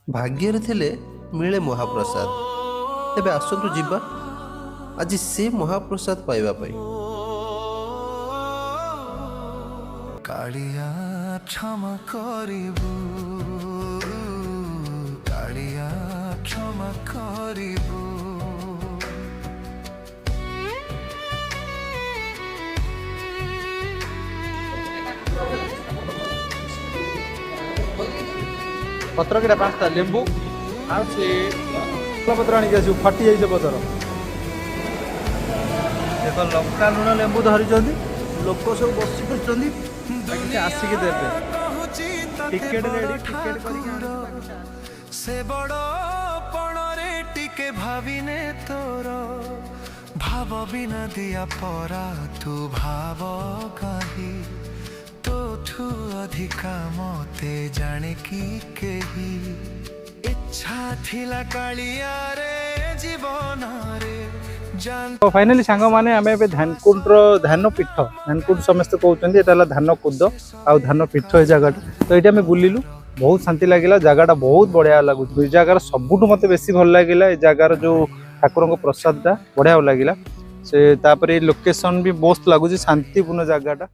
भाग्य थिले मिले महाप्रसाद। तेबे आसतु जीवा आज से महाप्रसाद पाइबा पाई। कालिया क्षमा करिबु, कालिया क्षमा करिबु। पत्र केटा पाँचटा लेंबू आ से पत्र आनी आसू फटी जाइए पतर देख लंका लुण लेंबू धरी लोक सब बसी पड़ते आसिक देते टिकेट रेडी टिकेट से बड़ पणरे टिके भाविने तोर भाव बिना दिया परा तू भाव कही तोठू अधिका मते जाने की केही इच्छा थिला कालिया रे जीवन रे जान। फाइनाली सांग माने आम ए ध्यानकुंड ध्यान पीठ ध्यानकुंड समस्ते कहते हैं धान कुद आ धान पीठ ये जगह तो ये आम बुलिलु बहुत शांति लगे जगह बहुत बढ़िया लगुच जगार सबुठ मत बेसी भल लगे जगार जो ठाकुर प्रसाद बढ़िया लगे से लोकेशन भी मस्त लगुच शांतिपूर्ण जगह।